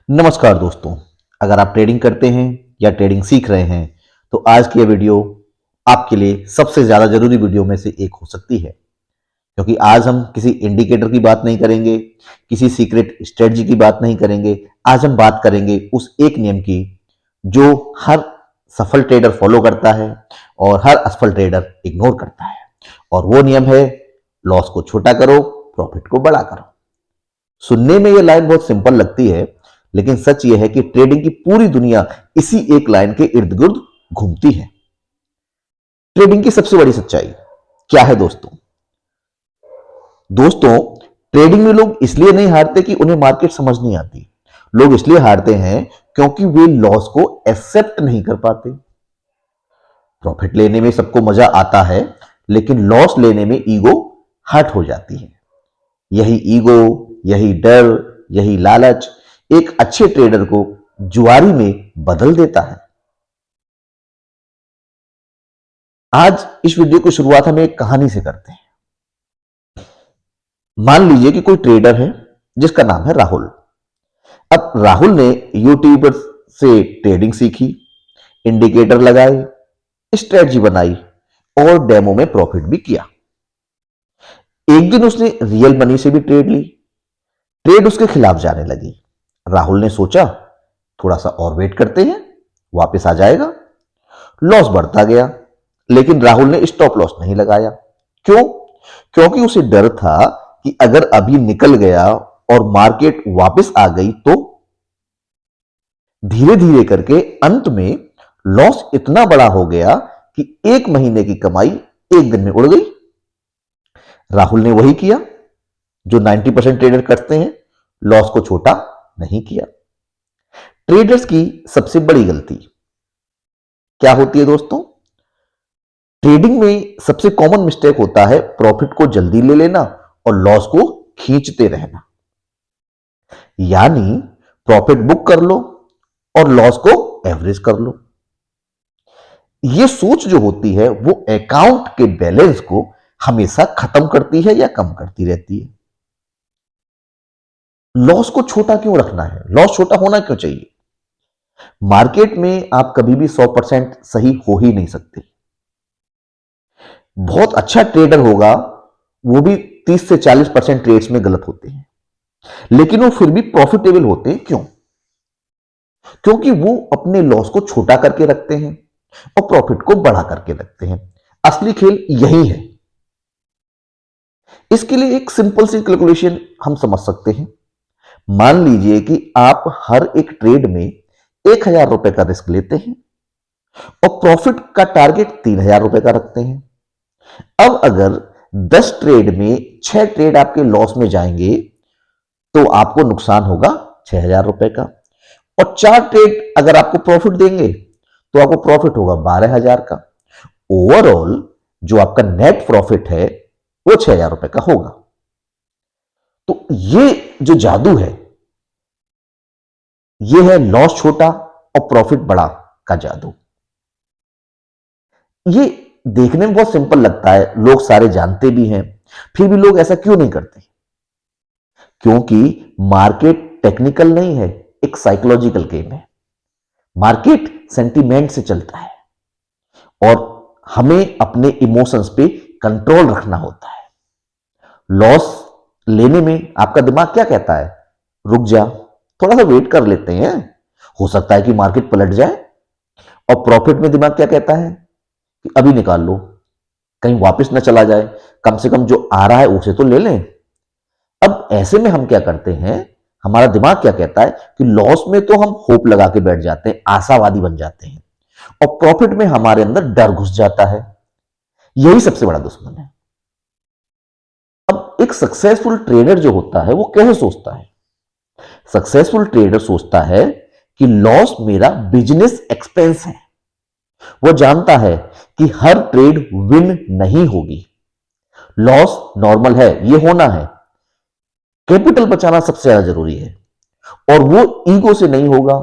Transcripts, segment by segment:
नमस्कार दोस्तों। अगर आप ट्रेडिंग करते हैं या ट्रेडिंग सीख रहे हैं तो आज की यह वीडियो आपके लिए सबसे ज़्यादा ज़रूरी वीडियो में से एक हो सकती है, क्योंकि आज हम किसी इंडिकेटर की बात नहीं करेंगे, किसी सीक्रेट स्ट्रेटजी की बात नहीं करेंगे। आज हम बात करेंगे उस एक नियम की जो हर सफल ट्रेडर फॉलो करता है और हर असफल ट्रेडर इग्नोर करता है, और वो नियम है लॉस को छोटा करो, प्रॉफिट को बड़ा करो। सुनने में यह लाइन बहुत सिंपल लगती है, लेकिन सच यह है कि ट्रेडिंग की पूरी दुनिया इसी एक लाइन के इर्द गिर्द घूमती है। ट्रेडिंग की सबसे बड़ी सच्चाई क्या है दोस्तों, ट्रेडिंग में लोग इसलिए नहीं हारते कि उन्हें मार्केट समझ नहीं आती। लोग इसलिए हारते हैं क्योंकि वे लॉस को एक्सेप्ट नहीं कर पाते। प्रॉफिट लेने में सबको मजा आता है, लेकिन लॉस लेने में ईगो हर्ट हो जाती है। यही ईगो, यही डर, यही लालच एक अच्छे ट्रेडर को जुआरी में बदल देता है। आज इस वीडियो की शुरुआत हम एक कहानी से करते हैं। मान लीजिए कि कोई ट्रेडर है जिसका नाम है राहुल। अब राहुल ने यूट्यूबर से ट्रेडिंग सीखी, इंडिकेटर लगाए, स्ट्रेटजी बनाई और डेमो में प्रॉफिट भी किया। एक दिन उसने रियल मनी से भी ट्रेड ली। ट्रेड उसके खिलाफ जाने लगी। राहुल ने सोचा थोड़ा सा और वेट करते हैं, वापस आ जाएगा। लॉस बढ़ता गया, लेकिन राहुल ने स्टॉप लॉस नहीं लगाया। क्यों? क्योंकि उसे डर था कि अगर अभी निकल गया और मार्केट वापस आ गई तो धीरे धीरे करके अंत में लॉस इतना बड़ा हो गया कि एक महीने की कमाई एक दिन में उड़ गई। राहुल ने वही किया जो 90% ट्रेडर करते हैं, लॉस को छोटा नहीं किया। ट्रेडर्स की सबसे बड़ी गलती क्या होती है दोस्तों? ट्रेडिंग में सबसे कॉमन मिस्टेक होता है प्रॉफिट को जल्दी ले लेना और लॉस को खींचते रहना। यानी प्रॉफिट बुक कर लो और लॉस को एवरेज कर लो। यह सोच जो होती है वो अकाउंट के बैलेंस को हमेशा खत्म करती है या कम करती रहती है। लॉस को छोटा क्यों रखना है? लॉस छोटा होना क्यों चाहिए? मार्केट में आप कभी भी 100% सही हो ही नहीं सकते। बहुत अच्छा ट्रेडर होगा, वो भी 30 से 40% ट्रेड्स में गलत होते हैं, लेकिन वो फिर भी प्रॉफिटेबल होते हैं। क्यों? क्योंकि वो अपने लॉस को छोटा करके रखते हैं और प्रॉफिट को बड़ा करके रखते हैं। असली खेल यही है। इसके लिए एक सिंपल सी कैलकुलेशन हम समझ सकते हैं। मान लीजिए कि आप हर एक ट्रेड में 1000 रुपए का रिस्क लेते हैं और प्रॉफिट का टारगेट 3000 रुपए का रखते हैं। अब अगर 10 ट्रेड में 6 ट्रेड आपके लॉस में जाएंगे तो आपको नुकसान होगा 6000 रुपए का, और 4 ट्रेड अगर आपको प्रॉफिट देंगे तो आपको प्रॉफिट होगा 12000 का। ओवरऑल जो आपका नेट प्रॉफिट है वो 6000 रुपए का होगा। तो ये जो जादू है, ये है लॉस छोटा और प्रॉफिट बड़ा का जादू। ये देखने में बहुत सिंपल लगता है, लोग सारे जानते भी हैं, फिर भी लोग ऐसा क्यों नहीं करते? क्योंकि मार्केट टेक्निकल नहीं है, एक साइकोलॉजिकल गेम है। मार्केट सेंटीमेंट से चलता है और हमें अपने इमोशंस पे कंट्रोल रखना होता है। लॉस लेने में आपका दिमाग क्या कहता है? रुक जा, थोड़ा सा वेट कर लेते हैं, हो सकता है कि मार्केट पलट जाए। और प्रॉफिट में दिमाग क्या कहता है कि अभी निकाल लो, कहीं वापस ना चला जाए, कम से कम जो आ रहा है उसे तो ले लें। अब ऐसे में हम क्या करते हैं, हमारा दिमाग क्या कहता है कि लॉस में तो हम होप लगा के बैठ जाते हैं, आशावादी बन जाते हैं, और प्रॉफिट में हमारे अंदर डर घुस जाता है। यही सबसे बड़ा दुश्मन है। अब एक सक्सेसफुल ट्रेडर जो होता है वो कैसे सोचता है? सक्सेसफुल ट्रेडर सोचता है कि लॉस मेरा बिजनेस एक्सपेंस है। वो जानता है कि हर ट्रेड विन नहीं होगी, लॉस नॉर्मल है, ये होना है। कैपिटल बचाना सबसे ज्यादा जरूरी है और वो ईगो से नहीं होगा।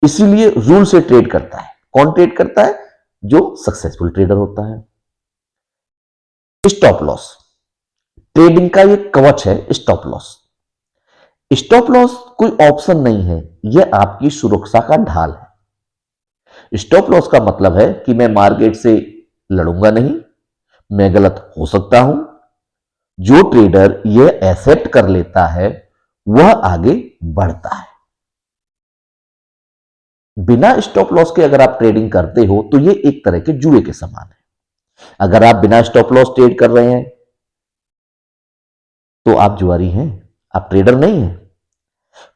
इसीलिए रूल से ट्रेड करता है। कौन ट्रेड करता है? जो सक्सेसफुल ट्रेडर होता है। स्टॉप लॉस ट्रेडिंग का ये कवच है। स्टॉप लॉस स्टॉप लॉस कोई ऑप्शन नहीं है, यह आपकी सुरक्षा का ढाल है। स्टॉप लॉस का मतलब है कि मैं मार्केट से लड़ूंगा नहीं, मैं गलत हो सकता हूं। जो ट्रेडर यह एक्सेप्ट कर लेता है वह आगे बढ़ता है। बिना स्टॉप लॉस के अगर आप ट्रेडिंग करते हो तो यह एक तरह के जुए के समान है। अगर आप बिना स्टॉप लॉस ट्रेड कर रहे हैं तो आप जुआरी हैं, आप ट्रेडर नहीं हैं।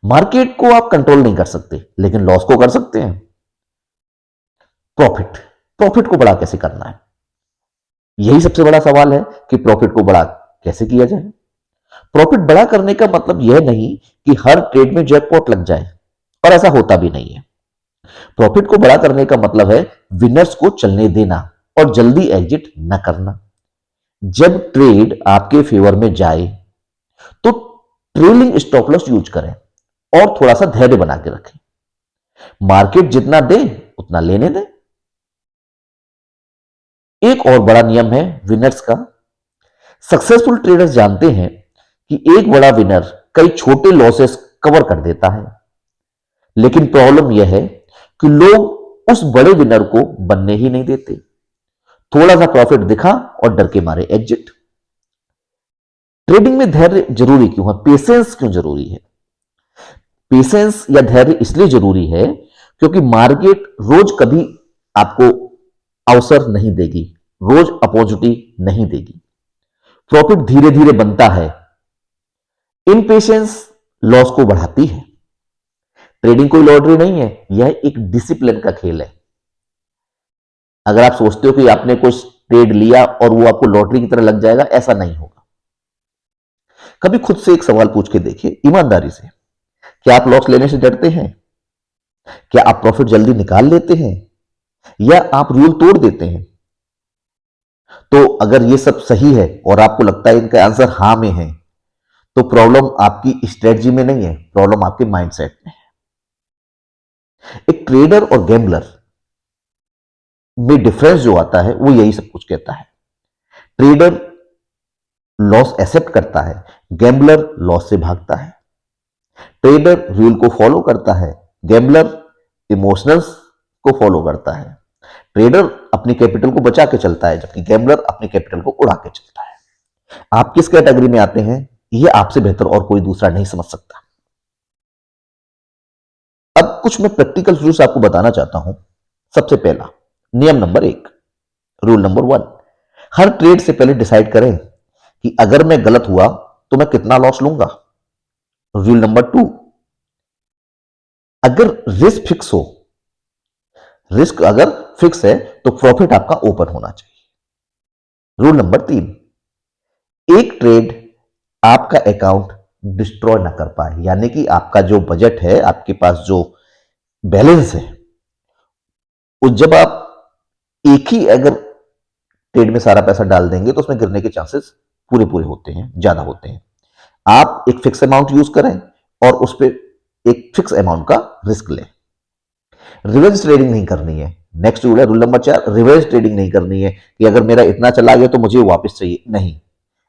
मार्केट को आप कंट्रोल नहीं कर सकते लेकिन लॉस को कर सकते हैं। प्रॉफिट प्रॉफिट को बड़ा कैसे करना है, यही सबसे बड़ा सवाल है कि प्रॉफिट को बड़ा कैसे किया जाए। प्रॉफिट बड़ा करने का मतलब यह नहीं कि हर ट्रेड में जैकपॉट लग जाए, और ऐसा होता भी नहीं है। प्रॉफिट को बड़ा करने का मतलब है विनर्स को चलने देना और जल्दी एग्जिट न करना। जब ट्रेड आपके फेवर में जाए तो ट्रेलिंग स्टॉप लॉस यूज करें और थोड़ा सा धैर्य बना के रखें। मार्केट जितना दे उतना लेने दें। एक और बड़ा नियम है विनर्स का। सक्सेसफुल ट्रेडर्स जानते हैं कि एक बड़ा विनर कई छोटे लॉसेस कवर कर देता है, लेकिन प्रॉब्लम यह है कि लोग उस बड़े विनर को बनने ही नहीं देते। थोड़ा सा प्रॉफिट दिखा और डर के मारे एग्जिट। ट्रेडिंग में धैर्य जरूरी क्यों है, पेशेंस क्यों जरूरी है? पेशेंस या धैर्य इसलिए जरूरी है क्योंकि मार्केट रोज कभी आपको अवसर नहीं देगी, रोज अपॉर्चुनिटी नहीं देगी। प्रॉफिट धीरे धीरे बनता है। इनपेशेंस लॉस को बढ़ाती है। ट्रेडिंग कोई लॉटरी नहीं है, यह एक डिसिप्लिन का खेल है। अगर आप सोचते हो कि आपने कुछ ट्रेड लिया और वो आपको लॉटरी की तरह लग जाएगा, ऐसा नहीं होगा। कभी खुद से एक सवाल पूछ के देखिए ईमानदारी से, क्या आप लॉस लेने से डरते हैं? क्या आप प्रॉफिट जल्दी निकाल लेते हैं या आप रूल तोड़ देते हैं? तो अगर ये सब सही है और आपको लगता है इनका आंसर हां में है, तो प्रॉब्लम आपकी स्ट्रेटजी में नहीं है, प्रॉब्लम आपके माइंडसेट में है। एक ट्रेडर और गैम्बलर में डिफरेंस जो आता है वो यही सब कुछ कहता है। ट्रेडर लॉस एक्सेप्ट करता है, गैम्बलर लॉस से भागता है। ट्रेडर रूल को फॉलो करता है, गैम्बलर इमोशनल्स को फॉलो करता है। ट्रेडर अपनी कैपिटल को बचा के चलता है जबकि गैम्बलर अपनी कैपिटल को उड़ा के चलता है। आप किस कैटेगरी में आते हैं यह आपसे बेहतर और कोई दूसरा नहीं समझ सकता। अब कुछ मैं प्रैक्टिकल रूल्स आपको बताना चाहता हूं। सबसे पहला नियम नंबर 1, रूल नंबर 1, हर ट्रेड से पहले डिसाइड करें कि अगर मैं गलत हुआ तो मैं कितना लॉस लूंगा। रूल नंबर 2, अगर रिस्क फिक्स हो, रिस्क अगर फिक्स है तो प्रॉफिट आपका ओपन होना चाहिए। रूल नंबर 3, एक ट्रेड आपका अकाउंट डिस्ट्रॉय ना कर पाए, यानी कि आपका जो बजट है, आपके पास जो बैलेंस है, उस जब आप एक ही अगर ट्रेड में सारा पैसा डाल देंगे तो उसमें गिरने के चांसेस पूरे पूरे होते हैं, ज्यादा होते हैं। आप एक फिक्स अमाउंट यूज करें और उस पर एक फिक्स अमाउंट का रिस्क लें। रिवेंज ट्रेडिंग नहीं करनी है। नेक्स्ट रूल है रूल नंबर 4, रिवेंज ट्रेडिंग नहीं करनी है कि अगर मेरा इतना चला गया तो मुझे वापस चाहिए, नहीं।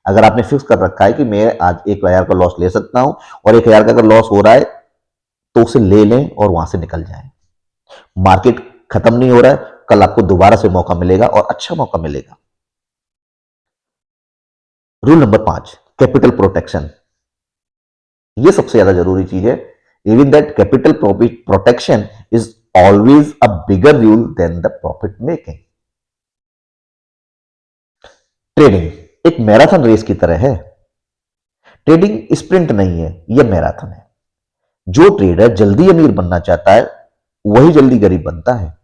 अगर आपने फिक्स कर रखा है कि मैं आज 1,000 का लॉस ले सकता हूं और 1,000 का अगर लॉस हो रहा है तो उसे ले लें और वहां से निकल जाएं। मार्केट खत्म नहीं हो रहा है, कल आपको दोबारा से मौका मिलेगा और अच्छा मौका मिलेगा। Rule number 5, capital protection. ये सबसे ज्यादा जरूरी चीज है। Even that capital protection is always a bigger rule than the profit making. Trading एक मैराथन रेस की तरह है। ट्रेडिंग स्प्रिंट नहीं है, यह मैराथन है। जो ट्रेडर जल्दी अमीर बनना चाहता है वही जल्दी गरीब बनता है।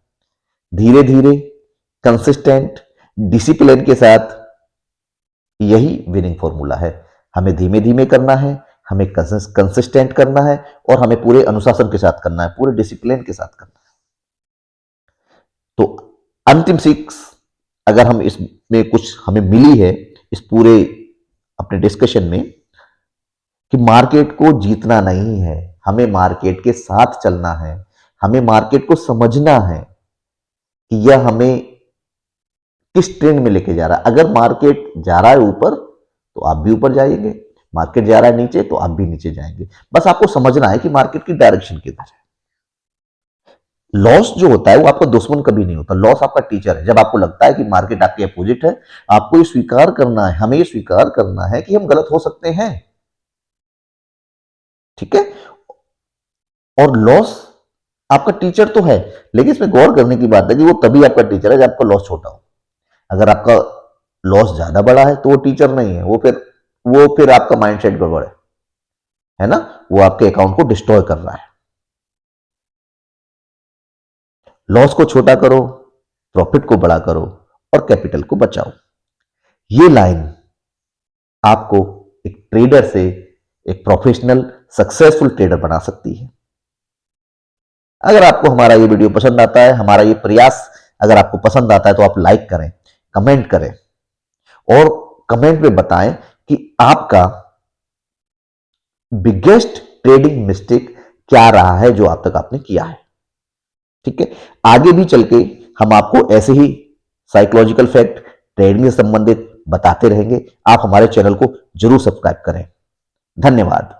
धीरे धीरे, कंसिस्टेंट, डिसिप्लिन के साथ, यही विनिंग फॉर्मूला है। हमें धीमे धीमे करना है, हमें कंसिस्टेंट करना है और हमें पूरे अनुशासन के साथ करना है, पूरे डिसिप्लिन के साथ करना है। तो अंतिम सीख अगर हम इसमें कुछ हमें मिली है इस पूरे अपने डिस्कशन में, कि मार्केट को जीतना नहीं है, हमें मार्केट के साथ चलना है। हमें मार्केट को समझना है कि यह हमें किस ट्रेंड में लेके जा रहा है। अगर मार्केट जा रहा है ऊपर तो आप भी ऊपर जाएंगे, मार्केट जा रहा है नीचे तो आप भी नीचे जाएंगे। बस आपको समझना है कि मार्केट की डायरेक्शन किधर है। लॉस जो होता है वो आपका दुश्मन कभी नहीं होता, लॉस आपका टीचर है। जब आपको लगता है कि मार्केट आपके अपोजिट है, आपको ये स्वीकार करना है, हमें ये स्वीकार करना है कि हम गलत हो सकते हैं। ठीक है, और लॉस आपका टीचर तो है, लेकिन इसमें गौर करने की बात है कि वो तभी आपका टीचर है जब आपका लॉस छोटा हो। अगर आपका लॉस ज्यादा बड़ा है तो वो टीचर नहीं है, वो फिर आपका माइंडसेट गड़बड़ है ना, वो आपके अकाउंट को डिस्ट्रॉय कर रहा है। लॉस को छोटा करो, प्रॉफिट को बड़ा करो और कैपिटल को बचाओ। ये लाइन आपको एक ट्रेडर से एक प्रोफेशनल सक्सेसफुल ट्रेडर बना सकती है। अगर आपको हमारा ये वीडियो पसंद आता है, हमारा ये प्रयास अगर आपको पसंद आता है तो आप लाइक करें, कमेंट करें और कमेंट में बताएं कि आपका बिगेस्ट ट्रेडिंग मिस्टेक क्या रहा है जो अब तक आपने किया है। ठीक है, आगे भी चल के हम आपको ऐसे ही साइकोलॉजिकल फैक्ट ट्रेडिंग से संबंधित बताते रहेंगे। आप हमारे चैनल को जरूर सब्सक्राइब करें। धन्यवाद।